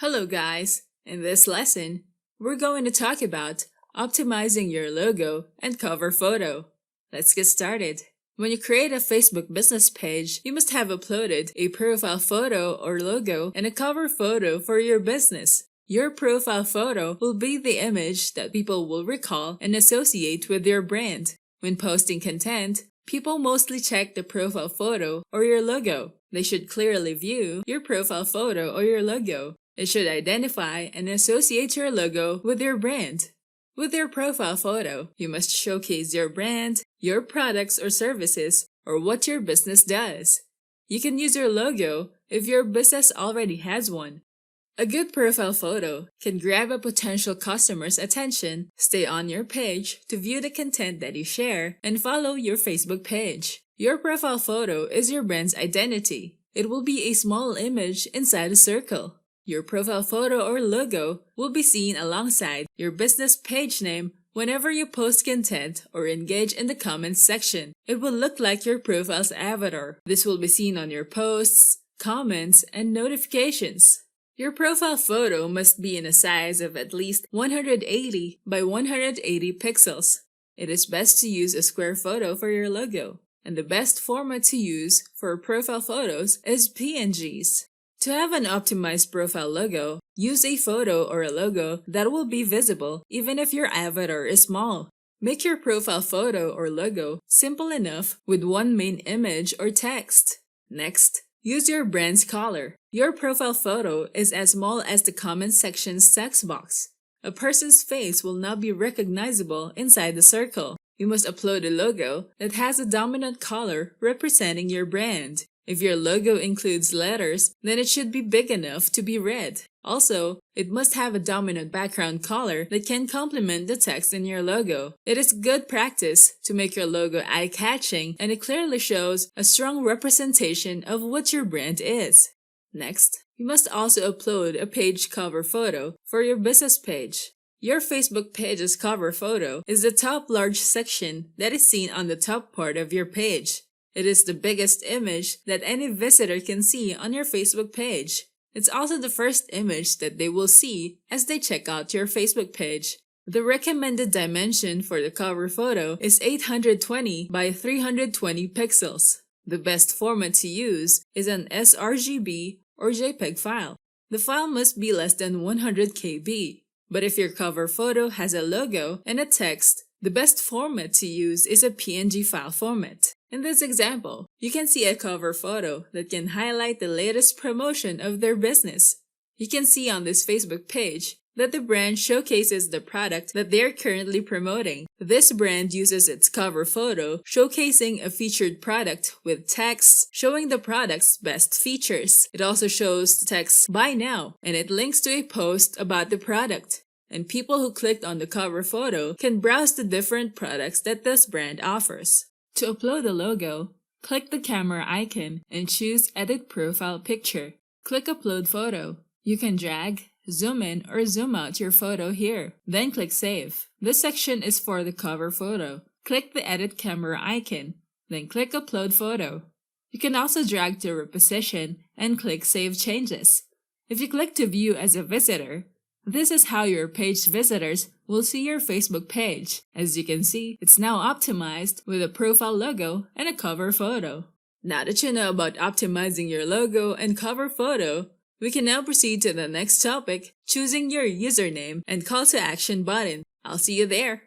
Hello guys! In this lesson, we're going to talk about optimizing your logo and cover photo. Let's get started. When you create a Facebook business page, you must have uploaded a profile photo or logo and a cover photo for your business. Your profile photo will be the image that people will recall and associate with your brand. When posting content, people mostly check the profile photo or your logo. They should clearly view your profile photo or your logo. It should identify and associate your logo with your brand. With your profile photo, you must showcase your brand, your products or services, or what your business does. You can use your logo if your business already has one. A good profile photo can grab a potential customer's attention, stay on your page to view the content that you share, and follow your Facebook page. Your profile photo is your brand's identity. It will be a small image inside a circle. Your profile photo or logo will be seen alongside your business page name whenever you post content or engage in the comments section. It will look like your profile's avatar. This will be seen on your posts, comments, and notifications. Your profile photo must be in a size of at least 180 by 180 pixels. It is best to use a square photo for your logo, and the best format to use for profile photos is PNGs. To have an optimized profile logo, use a photo or a logo that will be visible even if your avatar is small. Make your profile photo or logo simple enough with one main image or text. Next, use your brand's color. Your profile photo is as small as the comment section's text box. A person's face will not be recognizable inside the circle. You must upload a logo that has a dominant color representing your brand. If your logo includes letters, then it should be big enough to be read. Also, it must have a dominant background color that can complement the text in your logo. It is good practice to make your logo eye-catching, and it clearly shows a strong representation of what your brand is. Next, you must also upload a page cover photo for your business page. Your Facebook page's cover photo is the top large section that is seen on the top part of your page. It is the biggest image that any visitor can see on your Facebook page. It's also the first image that they will see as they check out your Facebook page. The recommended dimension for the cover photo is 820 by 320 pixels. The best format to use is an sRGB or JPEG file. The file must be less than 100 KB. But if your cover photo has a logo and a text, the best format to use is a PNG file format. In this example, you can see a cover photo that can highlight the latest promotion of their business. You can see on this Facebook page that the brand showcases the product that they are currently promoting. This brand uses its cover photo showcasing a featured product with text showing the product's best features. It also shows text "Buy Now" and it links to a post about the product. And people who clicked on the cover photo can browse the different products that this brand offers. To upload a logo, click the camera icon and choose Edit Profile Picture. Click Upload Photo. You can drag, zoom in, or zoom out your photo here. Then click Save. This section is for the cover photo. Click the Edit Camera icon, then click Upload Photo. You can also drag to reposition and click Save Changes. If you click to view as a visitor, this is how your page visitors will see your Facebook page. As you can see, it's now optimized with a profile logo and a cover photo. Now that you know about optimizing your logo and cover photo, we can now proceed to the next topic, choosing your username and call to action button. I'll see you there.